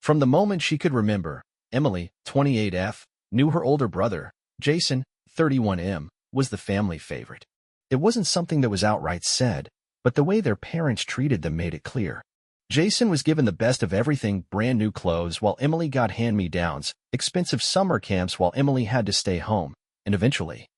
From the moment she could remember, Emily, 28F, knew her older brother, Jason, 31M, was the family favorite. It wasn't something that was outright said, but the way their parents treated them made it clear. Jason was given the best of everything, brand new clothes, while Emily got hand-me-downs, expensive summer camps while Emily had to stay home, and eventually,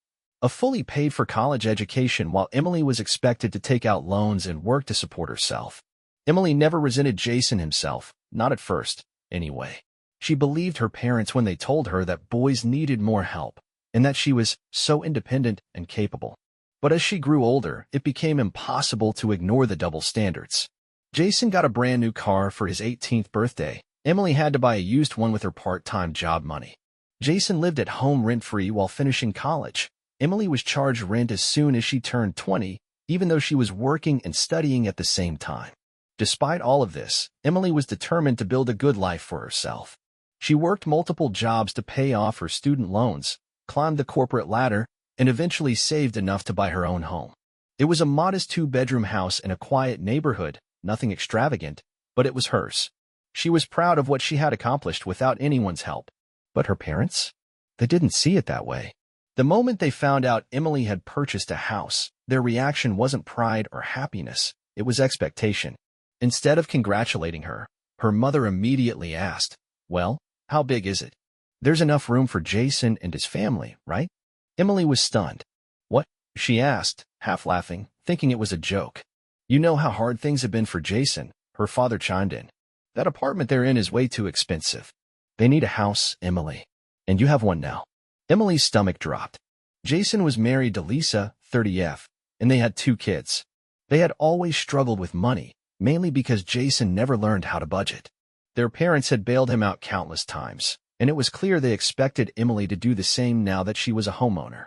a fully paid-for college education while Emily was expected to take out loans and work to support herself. Emily never resented Jason himself, not at first, anyway. She believed her parents when they told her that boys needed more help, and that she was so independent and capable. But as she grew older, it became impossible to ignore the double standards. Jason got a brand new car for his 18th birthday. Emily had to buy a used one with her part-time job money. Jason lived at home rent-free while finishing college. Emily was charged rent as soon as she turned 20, even though she was working and studying at the same time. Despite all of this, Emily was determined to build a good life for herself. She worked multiple jobs to pay off her student loans, climbed the corporate ladder, and eventually saved enough to buy her own home. It was a modest 2-bedroom house in a quiet neighborhood, nothing extravagant, but it was hers. She was proud of what she had accomplished without anyone's help. But her parents? They didn't see it that way. The moment they found out Emily had purchased a house, their reaction wasn't pride or happiness, it was expectation. Instead of congratulating her, her mother immediately asked, "Well, how big is it? There's enough room for Jason and his family, right?" Emily was stunned. "What?" she asked, half laughing, thinking it was a joke. "You know how hard things have been for Jason," her father chimed in. "That apartment they're in is way too expensive. They need a house, Emily. And you have one now." Emily's stomach dropped. Jason was married to Lisa, 30F, and they had 2 kids. They had always struggled with money, mainly because Jason never learned how to budget. Their parents had bailed him out countless times, and it was clear they expected Emily to do the same now that she was a homeowner.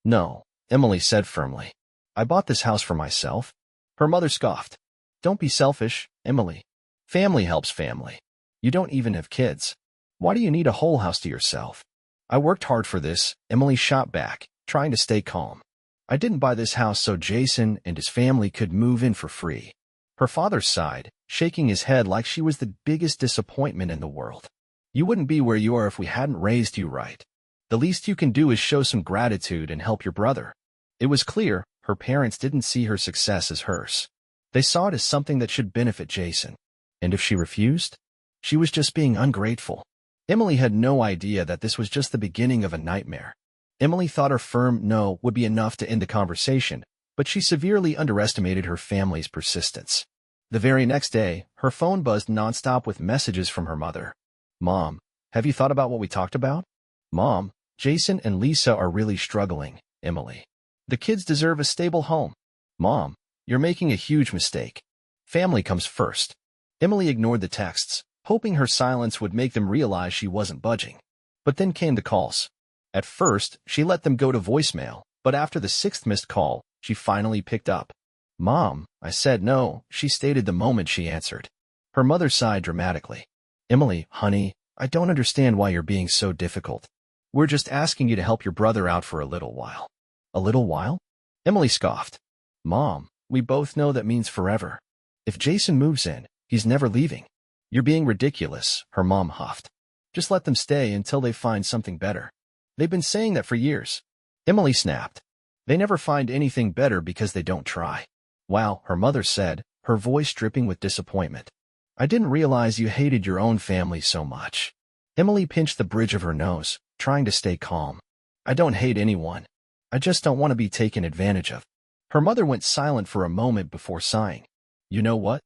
"No," Emily said firmly. "I bought this house for myself." Her mother scoffed. "Don't be selfish, Emily. Family helps family. You don't even have kids. Why do you need a whole house to yourself?" "I worked hard for this," Emily shot back, trying to stay calm. "I didn't buy this house so Jason and his family could move in for free." Her father sighed, shaking his head like she was the biggest disappointment in the world. "You wouldn't be where you are if we hadn't raised you right. The least you can do is show some gratitude and help your brother." It was clear her parents didn't see her success as hers. They saw it as something that should benefit Jason. And if she refused, she was just being ungrateful. Emily had no idea that this was just the beginning of a nightmare. Emily thought her firm no would be enough to end the conversation, but she severely underestimated her family's persistence. The very next day, her phone buzzed nonstop with messages from her mother. "Mom, have you thought about what we talked about?" "Mom, Jason and Lisa are really struggling, Emily. The kids deserve a stable home." "Mom, you're making a huge mistake. Family comes first." Emily ignored the texts, hoping her silence would make them realize she wasn't budging. But then came the calls. At first, she let them go to voicemail, but after the 6th missed call, she finally picked up. "Mom, I said no," she stated the moment she answered. Her mother sighed dramatically. "Emily, honey, I don't understand why you're being so difficult. We're just asking you to help your brother out for a little while." "A little while?" Emily scoffed. "Mom, we both know that means forever. If Jason moves in, he's never leaving." "You're being ridiculous," her mom huffed. "Just let them stay until they find something better. They've been saying that for years." Emily snapped. "They never find anything better because they don't try." "Wow," her mother said, her voice dripping with disappointment. "I didn't realize you hated your own family so much." Emily pinched the bridge of her nose, trying to stay calm. "I don't hate anyone. I just don't want to be taken advantage of." Her mother went silent for a moment before sighing. "You know what?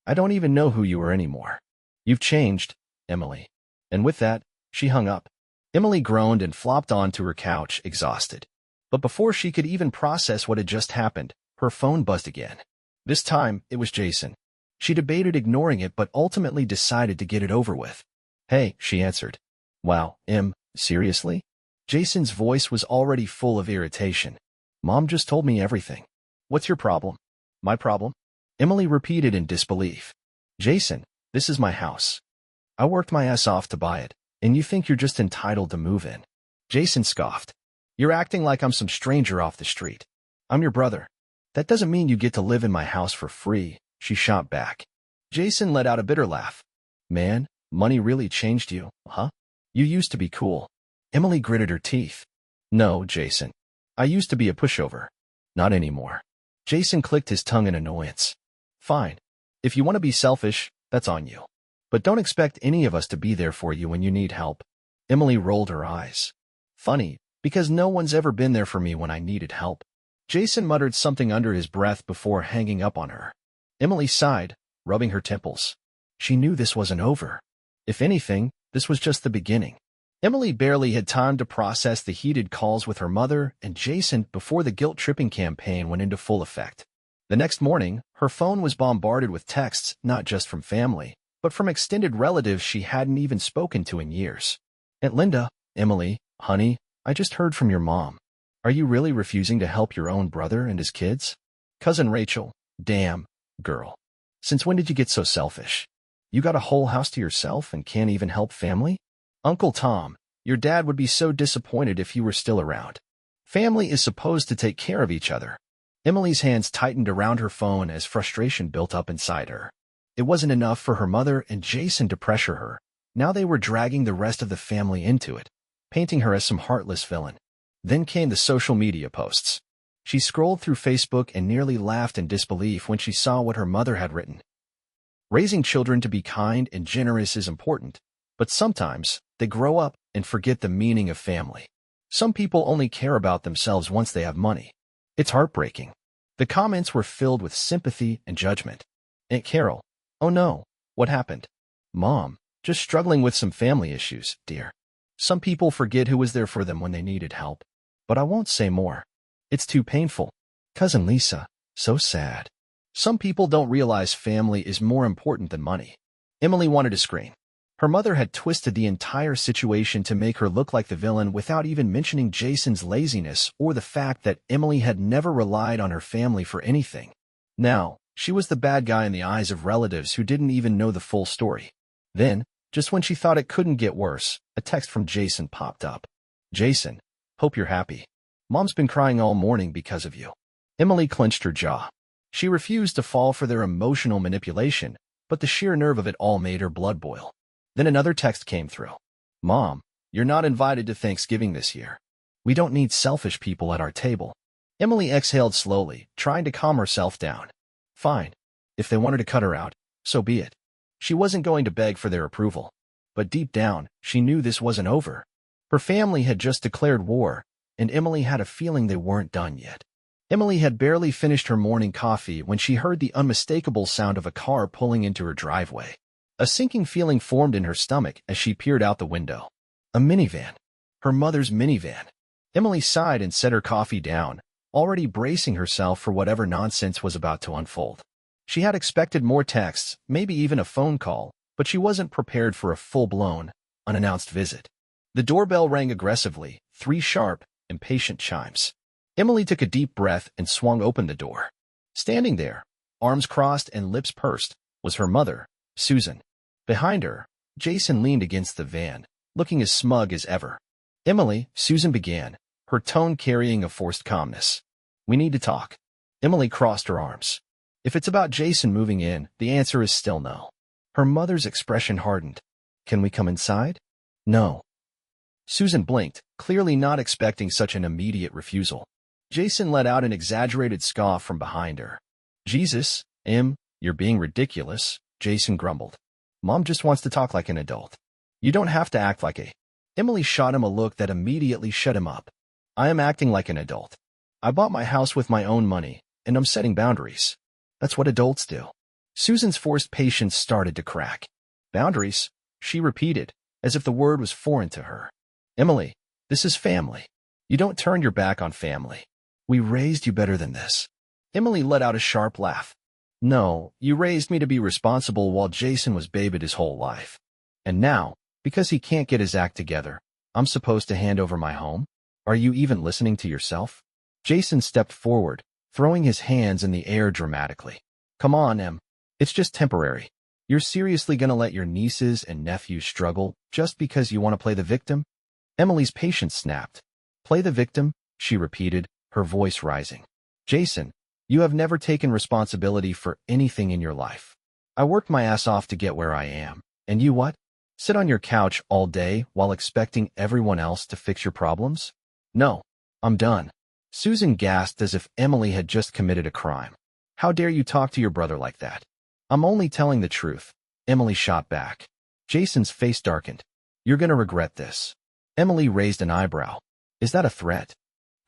I don't even know who you are anymore. You've changed, Emily." And with that, she hung up. Emily groaned and flopped onto her couch, exhausted. But before she could even process what had just happened, her phone buzzed again. This time, it was Jason. She debated ignoring it but ultimately decided to get it over with. "Hey," she answered. "Wow, seriously?" Jason's voice was already full of irritation. "Mom just told me everything. What's your problem?" "My problem?" Emily repeated in disbelief. "Jason, this is my house. I worked my ass off to buy it, and you think you're just entitled to move in." Jason scoffed. "You're acting like I'm some stranger off the street. I'm your brother. That doesn't mean you get to live in my house for free," she shot back. Jason let out a bitter laugh. "Man, Money really changed you, huh? You used to be cool. Emily gritted her teeth. No, Jason. I used to be a pushover. Not anymore. Jason clicked his tongue in annoyance. Fine. If you want to be selfish, that's on you. But don't expect any of us to be there for you when you need help. Emily rolled her eyes. Funny, because no one's ever been there for me when I needed help. Jason muttered something under his breath before hanging up on her. Emily sighed, rubbing her temples. She knew this wasn't over. If anything, this was just the beginning. Emily barely had time to process the heated calls with her mother and Jason before the guilt-tripping campaign went into full effect. The next morning, her phone was bombarded with texts not just from family, but from extended relatives she hadn't even spoken to in years. Aunt Linda, Emily, honey, I just heard from your mom. Are you really refusing to help your own brother and his kids? Cousin Rachel, damn, girl. Since when did you get so selfish? You got a whole house to yourself and can't even help family? Uncle Tom, your dad would be so disappointed if you were still around. Family is supposed to take care of each other. Emily's hands tightened around her phone as frustration built up inside her. It wasn't enough for her mother and Jason to pressure her. Now they were dragging the rest of the family into it, painting her as some heartless villain. Then came the social media posts. She scrolled through Facebook and nearly laughed in disbelief when she saw what her mother had written. Raising children to be kind and generous is important, but sometimes they grow up and forget the meaning of family. Some people only care about themselves once they have money. It's heartbreaking. The comments were filled with sympathy and judgment. Aunt Carol, oh no, what happened? Mom, just struggling with some family issues, dear. Some people forget who was there for them when they needed help. But I won't say more. It's too painful. Cousin Lisa, so sad. Some people don't realize family is more important than money. Emily wanted to scream. Her mother had twisted the entire situation to make her look like the villain without even mentioning Jason's laziness or the fact that Emily had never relied on her family for anything. Now, she was the bad guy in the eyes of relatives who didn't even know the full story. Then, just when she thought it couldn't get worse, a text from Jason popped up. Jason, hope you're happy. Mom's been crying all morning because of you. Emily clenched her jaw. She refused to fall for their emotional manipulation, but the sheer nerve of it all made her blood boil. Then another text came through. Mom, you're not invited to Thanksgiving this year. We don't need selfish people at our table. Emily exhaled slowly, trying to calm herself down. Fine. If they wanted to cut her out, so be it. She wasn't going to beg for their approval. But deep down, she knew this wasn't over. Her family had just declared war, and Emily had a feeling they weren't done yet. Emily had barely finished her morning coffee when she heard the unmistakable sound of a car pulling into her driveway. A sinking feeling formed in her stomach as she peered out the window. A minivan. Her mother's minivan. Emily sighed and set her coffee down, already bracing herself for whatever nonsense was about to unfold. She had expected more texts, maybe even a phone call, but she wasn't prepared for a full-blown, unannounced visit. The doorbell rang aggressively, 3 sharp, impatient chimes. Emily took a deep breath and swung open the door. Standing there, arms crossed and lips pursed, was her mother, Susan. Behind her, Jason leaned against the van, looking as smug as ever. Emily, Susan began, her tone carrying a forced calmness. We need to talk. Emily crossed her arms. If it's about Jason moving in, the answer is still no. Her mother's expression hardened. Can we come inside? No. Susan blinked, clearly not expecting such an immediate refusal. Jason let out an exaggerated scoff from behind her. Jesus, Em, you're being ridiculous, Jason grumbled. Mom just wants to talk like an adult. You don't have to act like a... Emily shot him a look that immediately shut him up. I am acting like an adult. I bought my house with my own money, and I'm setting boundaries. That's what adults do. Susan's forced patience started to crack. Boundaries, she repeated, as if the word was foreign to her. Emily, this is family. You don't turn your back on family. We raised you better than this. Emily let out a sharp laugh. No, you raised me to be responsible while Jason was babied his whole life. And now, because he can't get his act together, I'm supposed to hand over my home? Are you even listening to yourself? Jason stepped forward, throwing his hands in the air dramatically. Come on, Em. It's just temporary. You're seriously gonna let your nieces and nephews struggle just because you want to play the victim? Emily's patience snapped. Play the victim, she repeated, her voice rising. Jason, you have never taken responsibility for anything in your life. I worked my ass off to get where I am. And you what? Sit on your couch all day while expecting everyone else to fix your problems? No, I'm done. Susan gasped as if Emily had just committed a crime. How dare you talk to your brother like that? I'm only telling the truth, Emily shot back. Jason's face darkened. You're gonna regret this. Emily raised an eyebrow. Is that a threat?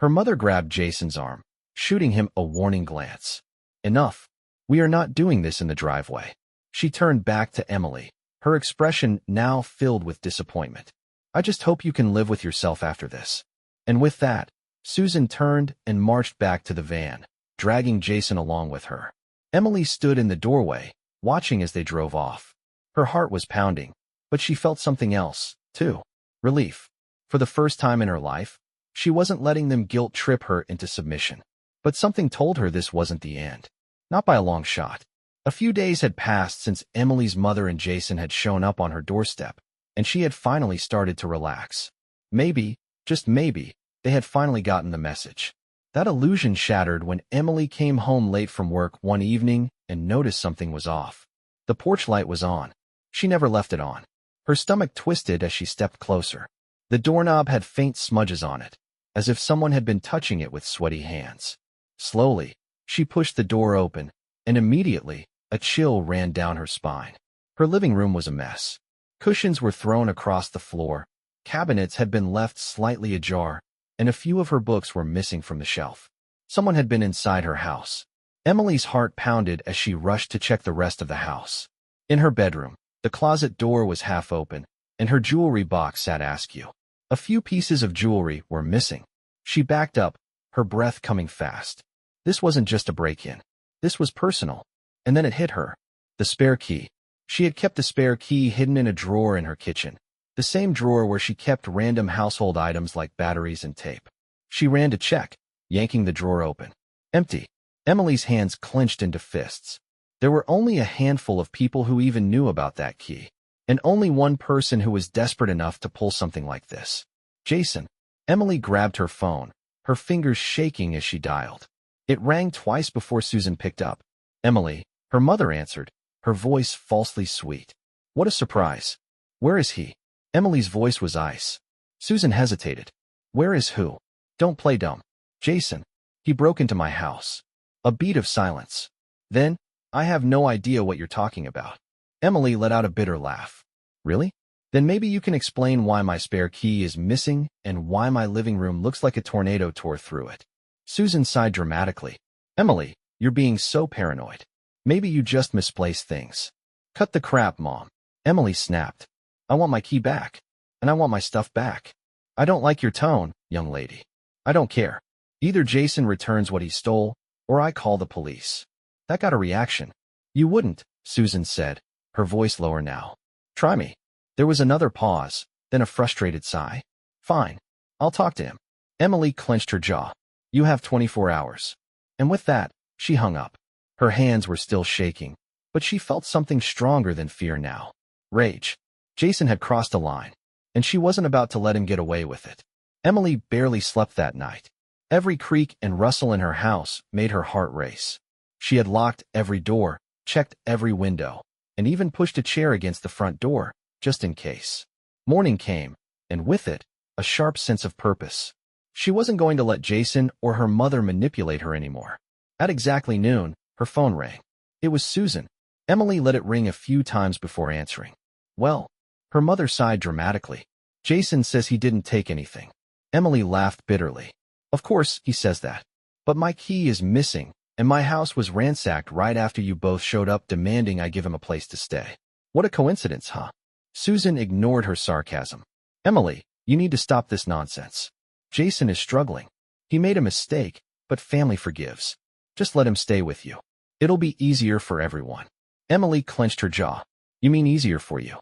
Her mother grabbed Jason's arm, shooting him a warning glance. Enough. We are not doing this in the driveway. She turned back to Emily, her expression now filled with disappointment. I just hope you can live with yourself after this. And with that, Susan turned and marched back to the van, dragging Jason along with her. Emily stood in the doorway, watching as they drove off. Her heart was pounding, but she felt something else, too. Relief. For the first time in her life, she wasn't letting them guilt-trip her into submission. But something told her this wasn't the end. Not by a long shot. A few days had passed since Emily's mother and Jason had shown up on her doorstep, and she had finally started to relax. Maybe, just maybe, they had finally gotten the message. That illusion shattered when Emily came home late from work one evening and noticed something was off. The porch light was on. She never left it on. Her stomach twisted as she stepped closer. The doorknob had faint smudges on it, as if someone had been touching it with sweaty hands. Slowly, she pushed the door open, and immediately, a chill ran down her spine. Her living room was a mess. Cushions were thrown across the floor, cabinets had been left slightly ajar, and a few of her books were missing from the shelf. Someone had been inside her house. Emily's heart pounded as she rushed to check the rest of the house. In her bedroom, the closet door was half open, and her jewelry box sat askew. A few pieces of jewelry were missing. She backed up, her breath coming fast. This wasn't just a break-in. This was personal. And then it hit her. The spare key. She had kept the spare key hidden in a drawer in her kitchen, the same drawer where she kept random household items like batteries and tape. She ran to check, yanking the drawer open. Empty. Emily's hands clenched into fists. There were only a handful of people who even knew about that key, and only one person who was desperate enough to pull something like this. Jason. Emily grabbed her phone, her fingers shaking as she dialed. It rang twice before Susan picked up. Emily, her mother answered, her voice falsely sweet. What a surprise. Where is he? Emily's voice was ice. Susan hesitated. Where is who? Don't play dumb. Jason. He broke into my house. A beat of silence. Then, I have no idea what you're talking about. Emily let out a bitter laugh. Really? Then maybe you can explain why my spare key is missing and why my living room looks like a tornado tore through it. Susan sighed dramatically. Emily, you're being so paranoid. Maybe you just misplaced things. Cut the crap, Mom. Emily snapped. I want my key back. And I want my stuff back. I don't like your tone, young lady. I don't care. Either Jason returns what he stole, or I call the police. That got a reaction. You wouldn't, Susan said, her voice lower now. Try me. There was another pause, then a frustrated sigh. Fine. I'll talk to him. Emily clenched her jaw. You have 24 hours. And with that, she hung up. Her hands were still shaking, but she felt something stronger than fear now. Rage. Jason had crossed a line, and she wasn't about to let him get away with it. Emily barely slept that night. Every creak and rustle in her house made her heart race. She had locked every door, checked every window, and even pushed a chair against the front door, just in case. Morning came, and with it, a sharp sense of purpose. She wasn't going to let Jason or her mother manipulate her anymore. At exactly noon, her phone rang. It was Susan. Emily let it ring a few times before answering. Well, her mother sighed dramatically. Jason says he didn't take anything. Emily laughed bitterly. Of course, he says that. But my key is missing, and my house was ransacked right after you both showed up demanding I give him a place to stay. What a coincidence, huh? Susan ignored her sarcasm. Emily, you need to stop this nonsense. Jason is struggling. He made a mistake, but family forgives. Just let him stay with you. It'll be easier for everyone. Emily clenched her jaw. You mean easier for you?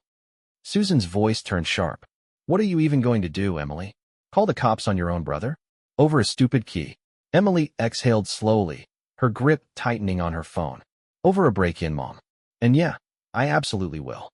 Susan's voice turned sharp. What are you even going to do, Emily? Call the cops on your own brother? Over a stupid key. Emily exhaled slowly, her grip tightening on her phone. Over a break-in, Mom. And yeah, I absolutely will.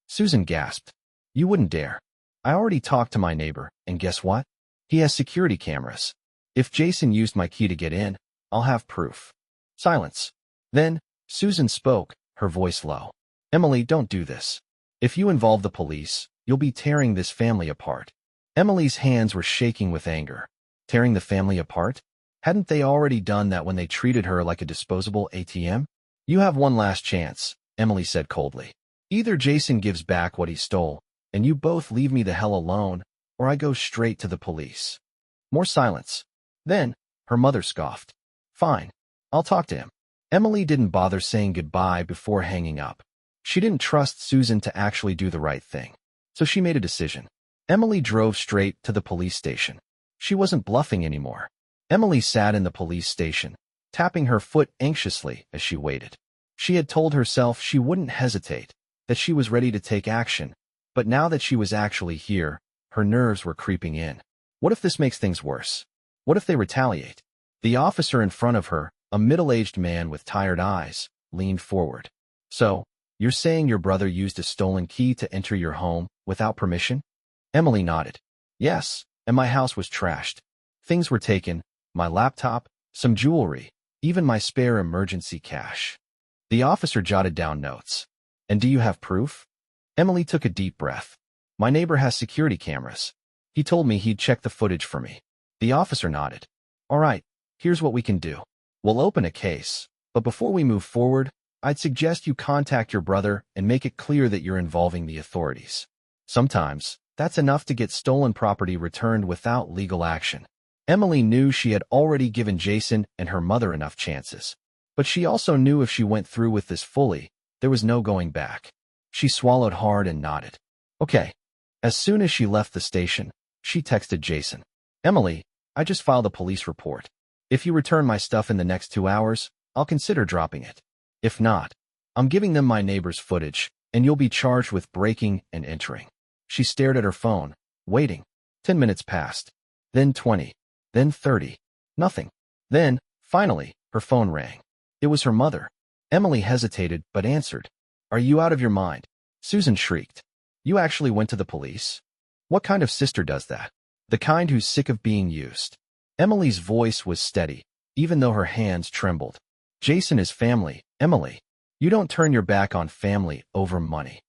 Susan gasped. You wouldn't dare. I already talked to my neighbor, and guess what? He has security cameras. If Jason used my key to get in, I'll have proof. Silence. Then, Susan spoke, her voice low. Emily, don't do this. If you involve the police, you'll be tearing this family apart. Emily's hands were shaking with anger. Tearing the family apart? Hadn't they already done that when they treated her like a disposable ATM? You have one last chance, Emily said coldly. Either Jason gives back what he stole, and you both leave me the hell alone, or I go straight to the police. More silence. Then, her mother scoffed. Fine, I'll talk to him. Emily didn't bother saying goodbye before hanging up. She didn't trust Susan to actually do the right thing, so she made a decision. Emily drove straight to the police station. She wasn't bluffing anymore. Emily sat in the police station, tapping her foot anxiously as she waited. She had told herself she wouldn't hesitate, that she was ready to take action, but now that she was actually here, her nerves were creeping in. What if this makes things worse? What if they retaliate? The officer in front of her, a middle-aged man with tired eyes, leaned forward. So, you're saying your brother used a stolen key to enter your home without permission? Emily nodded. Yes, and my house was trashed. Things were taken, my laptop, some jewelry, even my spare emergency cash. The officer jotted down notes. And do you have proof? Emily took a deep breath. My neighbor has security cameras. He told me he'd check the footage for me. The officer nodded. All right, here's what we can do. We'll open a case, but before we move forward, I'd suggest you contact your brother and make it clear that you're involving the authorities. Sometimes, that's enough to get stolen property returned without legal action. Emily knew she had already given Jason and her mother enough chances, but she also knew if she went through with this fully, there was no going back. She swallowed hard and nodded. Okay. As soon as she left the station, she texted Jason. Emily, I just filed a police report. If you return my stuff in the next 2 hours, I'll consider dropping it. If not, I'm giving them my neighbor's footage, and you'll be charged with breaking and entering. She stared at her phone, waiting. 10 minutes passed. Then 20. Then 30. Nothing. Then, finally, her phone rang. It was her mother. Emily hesitated but answered. Are you out of your mind? Susan shrieked. You actually went to the police? What kind of sister does that? The kind who's sick of being used. Emily's voice was steady, even though her hands trembled. Jason is family, Emily. You don't turn your back on family over money.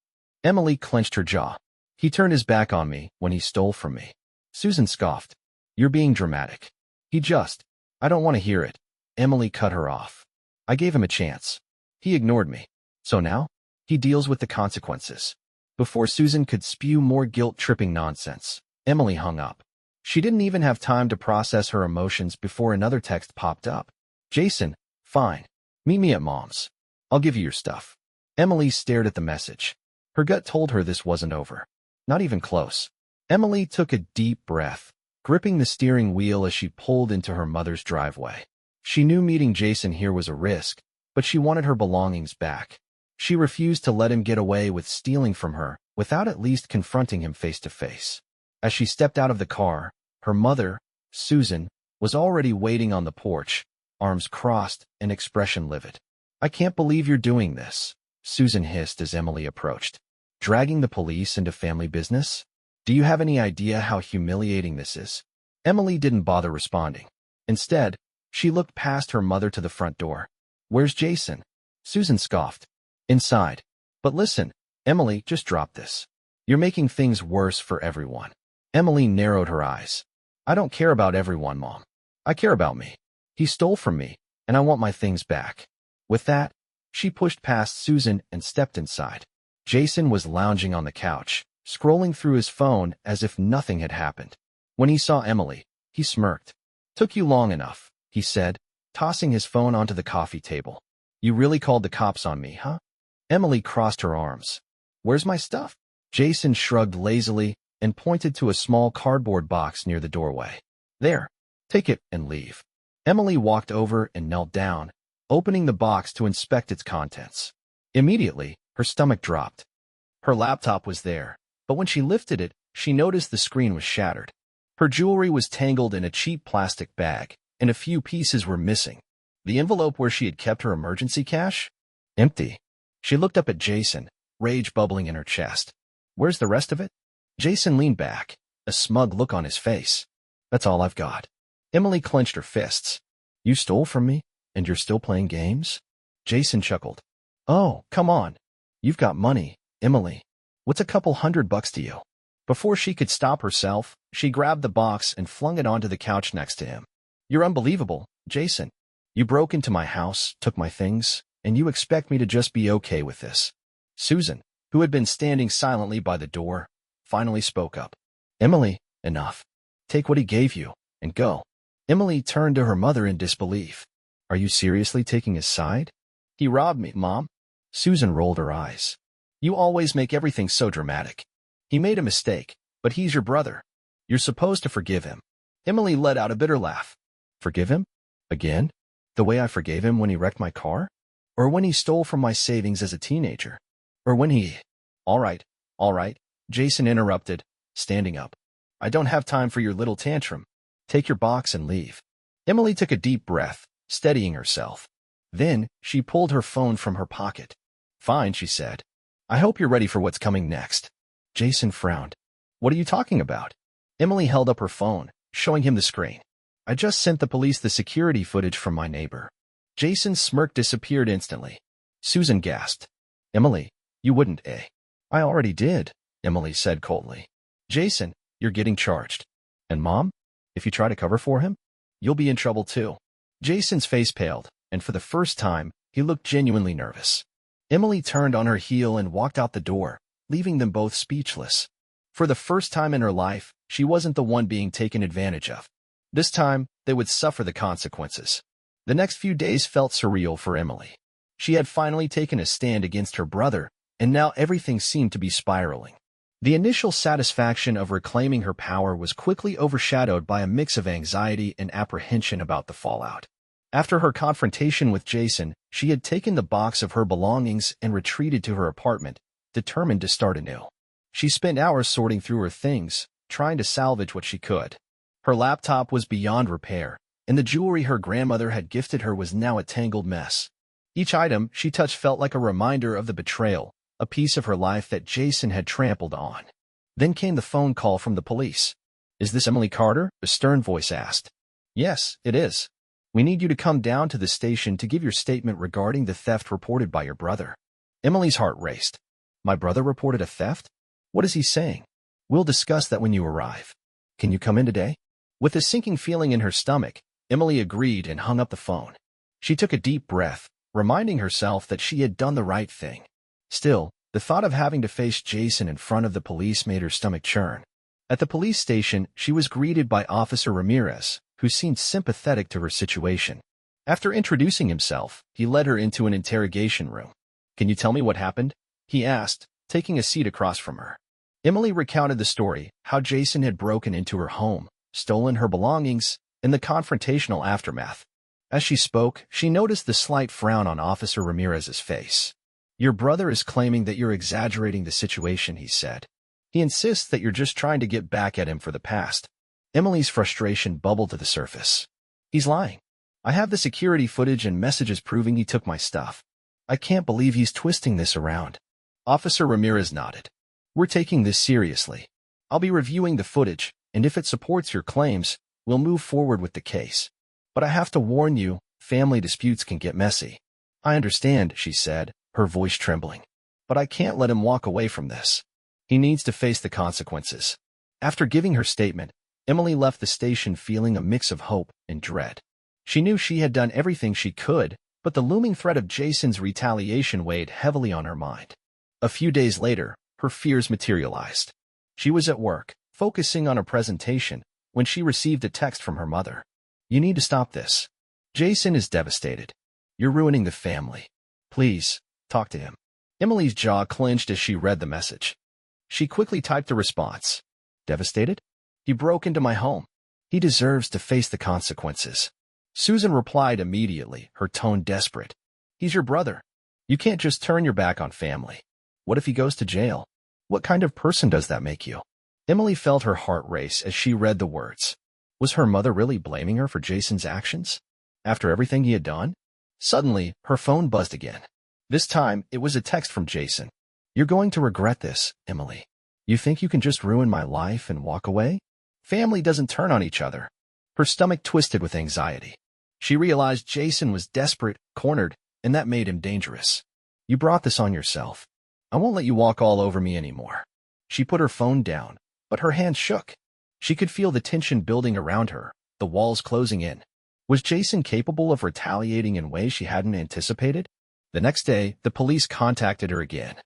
Emily clenched her jaw. He turned his back on me when he stole from me. Susan scoffed. You're being dramatic. I don't want to hear it. Emily cut her off. I gave him a chance. He ignored me. So now, he deals with the consequences. Before Susan could spew more guilt-tripping nonsense, Emily hung up. She didn't even have time to process her emotions before another text popped up. Jason, fine. Meet me at Mom's. I'll give you your stuff. Emily stared at the message. Her gut told her this wasn't over. Not even close. Emily took a deep breath, gripping the steering wheel as she pulled into her mother's driveway. She knew meeting Jason here was a risk, but she wanted her belongings back. She refused to let him get away with stealing from her without at least confronting him face to face. As she stepped out of the car, her mother, Susan, was already waiting on the porch, arms crossed and expression livid. I can't believe you're doing this, Susan hissed as Emily approached. Dragging the police into family business? Do you have any idea how humiliating this is? Emily didn't bother responding. Instead, she looked past her mother to the front door. Where's Jason? Susan scoffed. Inside. But listen, Emily, just drop this. You're making things worse for everyone. Emily narrowed her eyes. I don't care about everyone, Mom. I care about me. He stole from me, and I want my things back. With that, she pushed past Susan and stepped inside. Jason was lounging on the couch, scrolling through his phone as if nothing had happened. When he saw Emily, he smirked. Took you long enough, he said, tossing his phone onto the coffee table. You really called the cops on me, huh? Emily crossed her arms. Where's my stuff? Jason shrugged lazily and pointed to a small cardboard box near the doorway. There, take it and leave. Emily walked over and knelt down, opening the box to inspect its contents. Immediately, her stomach dropped. Her laptop was there, but when she lifted it, she noticed the screen was shattered. Her jewelry was tangled in a cheap plastic bag, and a few pieces were missing. The envelope where she had kept her emergency cash? Empty. She looked up at Jason, rage bubbling in her chest. Where's the rest of it? Jason leaned back, a smug look on his face. That's all I've got. Emily clenched her fists. You stole from me, and you're still playing games? Jason chuckled. Oh, come on. You've got money, Emily. What's a couple $100 to you? Before she could stop herself, she grabbed the box and flung it onto the couch next to him. You're unbelievable, Jason. You broke into my house, took my things, and you expect me to just be okay with this. Susan, who had been standing silently by the door, finally spoke up. Emily, enough. Take what he gave you, and go. Emily turned to her mother in disbelief. Are you seriously taking his side? He robbed me, Mom. Susan rolled her eyes. You always make everything so dramatic. He made a mistake, but he's your brother. You're supposed to forgive him. Emily let out a bitter laugh. Forgive him? Again? The way I forgave him when he wrecked my car? Or when he stole from my savings as a teenager? Or when he... All right, Jason interrupted, standing up. I don't have time for your little tantrum. Take your box and leave. Emily took a deep breath, steadying herself. Then, she pulled her phone from her pocket. Fine, she said. I hope you're ready for what's coming next. Jason frowned. What are you talking about? Emily held up her phone, showing him the screen. I just sent the police the security footage from my neighbor. Jason's smirk disappeared instantly. Susan gasped. Emily, you wouldn't, eh? I already did, Emily said coldly. Jason, you're getting charged. And Mom, if you try to cover for him, you'll be in trouble too. Jason's face paled, and for the first time, he looked genuinely nervous. Emily turned on her heel and walked out the door, leaving them both speechless. For the first time in her life, she wasn't the one being taken advantage of. This time, they would suffer the consequences. The next few days felt surreal for Emily. She had finally taken a stand against her brother, and now everything seemed to be spiraling. The initial satisfaction of reclaiming her power was quickly overshadowed by a mix of anxiety and apprehension about the fallout. After her confrontation with Jason, she had taken the box of her belongings and retreated to her apartment, determined to start anew. She spent hours sorting through her things, trying to salvage what she could. Her laptop was beyond repair, and the jewelry her grandmother had gifted her was now a tangled mess. Each item she touched felt like a reminder of the betrayal, a piece of her life that Jason had trampled on. Then came the phone call from the police. Is this Emily Carter? A stern voice asked. Yes, it is. We need you to come down to the station to give your statement regarding the theft reported by your brother. Emily's heart raced. My brother reported a theft? What is he saying? We'll discuss that when you arrive. Can you come in today? With a sinking feeling in her stomach, Emily agreed and hung up the phone. She took a deep breath, reminding herself that she had done the right thing. Still, the thought of having to face Jason in front of the police made her stomach churn. At the police station, she was greeted by Officer Ramirez, who seemed sympathetic to her situation. After introducing himself, he led her into an interrogation room. Can you tell me what happened? He asked, taking a seat across from her. Emily recounted the story, how Jason had broken into her home, stolen her belongings, and the confrontational aftermath. As she spoke, she noticed the slight frown on Officer Ramirez's face. Your brother is claiming that you're exaggerating the situation, he said. He insists that you're just trying to get back at him for the past. Emily's frustration bubbled to the surface. He's lying. I have the security footage and messages proving he took my stuff. I can't believe he's twisting this around. Officer Ramirez nodded. We're taking this seriously. I'll be reviewing the footage, and if it supports your claims, we'll move forward with the case. But I have to warn you, family disputes can get messy. I understand, she said, her voice trembling. But I can't let him walk away from this. He needs to face the consequences. After giving her statement, Emily left the station feeling a mix of hope and dread. She knew she had done everything she could, but the looming threat of Jason's retaliation weighed heavily on her mind. A few days later, her fears materialized. She was at work, focusing on a presentation, when she received a text from her mother. You need to stop this. Jason is devastated. You're ruining the family. Please, talk to him. Emily's jaw clenched as she read the message. She quickly typed a response. Devastated? He broke into my home. He deserves to face the consequences. Susan replied immediately, her tone desperate. He's your brother. You can't just turn your back on family. What if he goes to jail? What kind of person does that make you? Emily felt her heart race as she read the words. Was her mother really blaming her for Jason's actions? After everything he had done? Suddenly, her phone buzzed again. This time, it was a text from Jason. You're going to regret this, Emily. You think you can just ruin my life and walk away? Family doesn't turn on each other. Her stomach twisted with anxiety. She realized Jason was desperate, cornered, and that made him dangerous. You brought this on yourself. I won't let you walk all over me anymore. She put her phone down, but her hand shook. She could feel the tension building around her, the walls closing in. Was Jason capable of retaliating in ways she hadn't anticipated? The next day, the police contacted her again.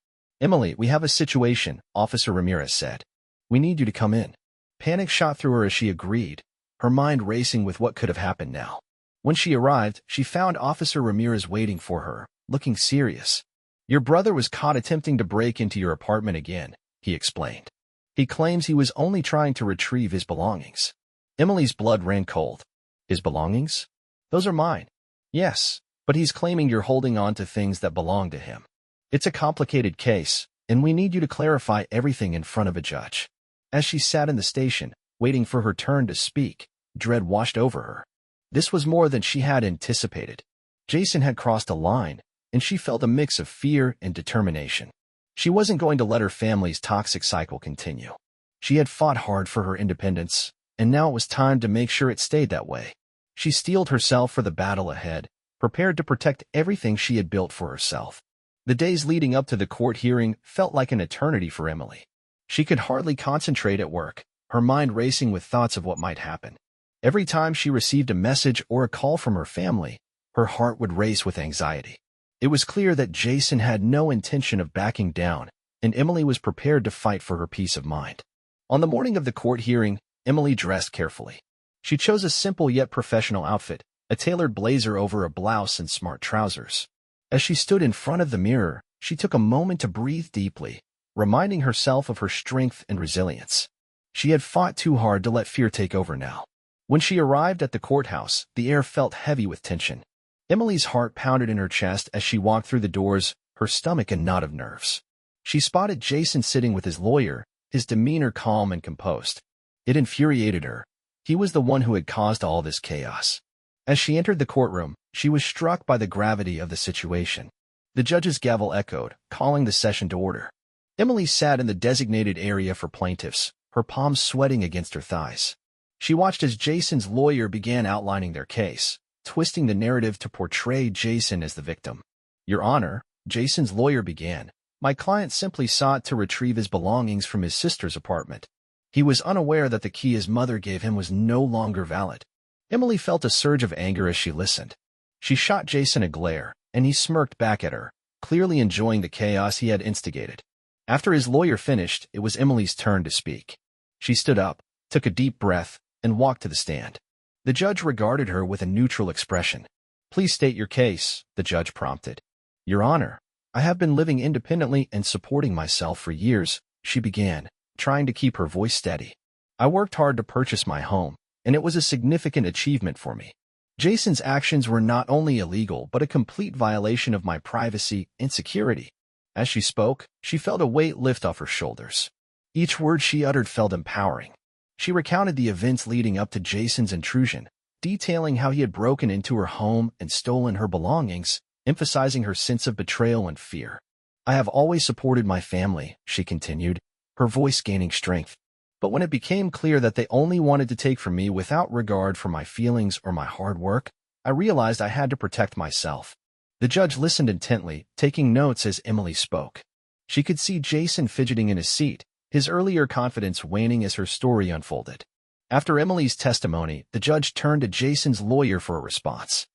Emily, we have a situation, Officer Ramirez said. We need you to come in. Panic shot through her as she agreed, her mind racing with what could have happened now. When she arrived, she found Officer Ramirez waiting for her, looking serious. Your brother was caught attempting to break into your apartment again, he explained. He claims he was only trying to retrieve his belongings. Emily's blood ran cold. His belongings? Those are mine. Yes, but he's claiming you're holding on to things that belong to him. It's a complicated case, and we need you to clarify everything in front of a judge. As she sat in the station, waiting for her turn to speak, dread washed over her. This was more than she had anticipated. Jason had crossed a line, and she felt a mix of fear and determination. She wasn't going to let her family's toxic cycle continue. She had fought hard for her independence, and now it was time to make sure it stayed that way. She steeled herself for the battle ahead, prepared to protect everything she had built for herself. The days leading up to the court hearing felt like an eternity for Emily. She could hardly concentrate at work, her mind racing with thoughts of what might happen. Every time she received a message or a call from her family, her heart would race with anxiety. It was clear that Jason had no intention of backing down, and Emily was prepared to fight for her peace of mind. On the morning of the court hearing, Emily dressed carefully. She chose a simple yet professional outfit, a tailored blazer over a blouse and smart trousers. As she stood in front of the mirror, she took a moment to breathe deeply, reminding herself of her strength and resilience. She had fought too hard to let fear take over now. When she arrived at the courthouse, the air felt heavy with tension. Emily's heart pounded in her chest as she walked through the doors, her stomach a knot of nerves. She spotted Jason sitting with his lawyer, his demeanor calm and composed. It infuriated her. He was the one who had caused all this chaos. As she entered the courtroom, she was struck by the gravity of the situation. The judge's gavel echoed, calling the session to order. Emily sat in the designated area for plaintiffs, her palms sweating against her thighs. She watched as Jason's lawyer began outlining their case, twisting the narrative to portray Jason as the victim. Your Honor, Jason's lawyer began, my client simply sought to retrieve his belongings from his sister's apartment. He was unaware that the key his mother gave him was no longer valid. Emily felt a surge of anger as she listened. She shot Jason a glare, and he smirked back at her, clearly enjoying the chaos he had instigated. After his lawyer finished, it was Emily's turn to speak. She stood up, took a deep breath, and walked to the stand. The judge regarded her with a neutral expression. Please state your case, the judge prompted. Your Honor, I have been living independently and supporting myself for years, she began, trying to keep her voice steady. I worked hard to purchase my home, and it was a significant achievement for me. Jason's actions were not only illegal but a complete violation of my privacy and security. As she spoke, she felt a weight lift off her shoulders. Each word she uttered felt empowering. She recounted the events leading up to Jason's intrusion, detailing how he had broken into her home and stolen her belongings, emphasizing her sense of betrayal and fear. I have always supported my family, she continued, her voice gaining strength. But when it became clear that they only wanted to take from me without regard for my feelings or my hard work, I realized I had to protect myself. The judge listened intently, taking notes as Emily spoke. She could see Jason fidgeting in his seat, his earlier confidence waning as her story unfolded. After Emily's testimony, the judge turned to Jason's lawyer for a response.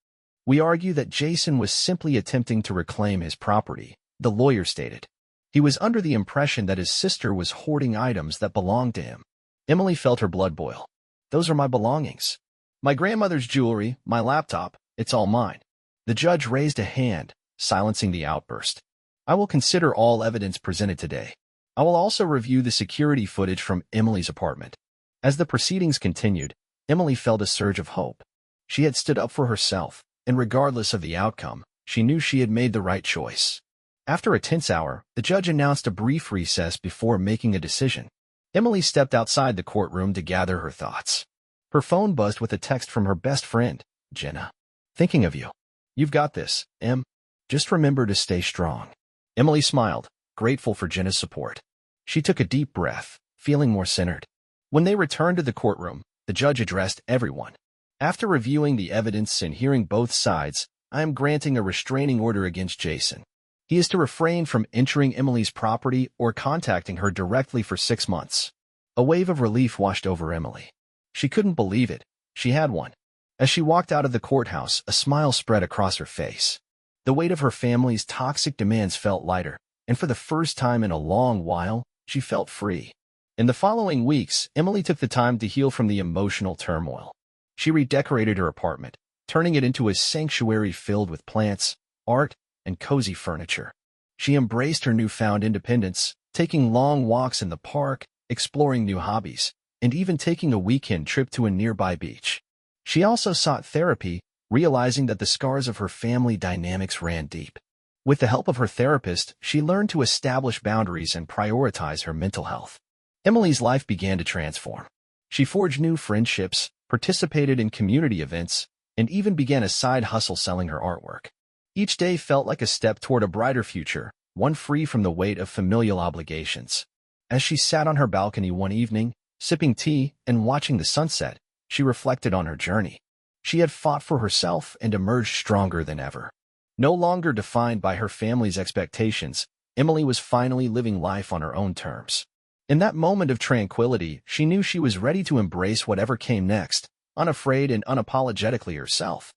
We argue that Jason was simply attempting to reclaim his property, the lawyer stated. He was under the impression that his sister was hoarding items that belonged to him. Emily felt her blood boil. Those are my belongings. My grandmother's jewelry, my laptop, it's all mine. The judge raised a hand, silencing the outburst. I will consider all evidence presented today. I will also review the security footage from Emily's apartment. As the proceedings continued, Emily felt a surge of hope. She had stood up for herself, and regardless of the outcome, she knew she had made the right choice. After a tense hour, the judge announced a brief recess before making a decision. Emily stepped outside the courtroom to gather her thoughts. Her phone buzzed with a text from her best friend, Jenna. Thinking of you. You've got this, Em. Just remember to stay strong. Emily smiled, grateful for Jenna's support. She took a deep breath, feeling more centered. When they returned to the courtroom, the judge addressed everyone. After reviewing the evidence and hearing both sides, I am granting a restraining order against Jason. He is to refrain from entering Emily's property or contacting her directly for 6 months. A wave of relief washed over Emily. She couldn't believe it. She had one. As she walked out of the courthouse, a smile spread across her face. The weight of her family's toxic demands felt lighter, and for the first time in a long while, she felt free. In the following weeks, Emily took the time to heal from the emotional turmoil. She redecorated her apartment, turning it into a sanctuary filled with plants, art, and cozy furniture. She embraced her newfound independence, taking long walks in the park, exploring new hobbies, and even taking a weekend trip to a nearby beach. She also sought therapy, realizing that the scars of her family dynamics ran deep. With the help of her therapist, she learned to establish boundaries and prioritize her mental health. Emily's life began to transform. She forged new friendships, participated in community events, and even began a side hustle selling her artwork. Each day felt like a step toward a brighter future, one free from the weight of familial obligations. As she sat on her balcony one evening, sipping tea and watching the sunset, she reflected on her journey. She had fought for herself and emerged stronger than ever. No longer defined by her family's expectations, Emily was finally living life on her own terms. In that moment of tranquility, she knew she was ready to embrace whatever came next, unafraid and unapologetically herself.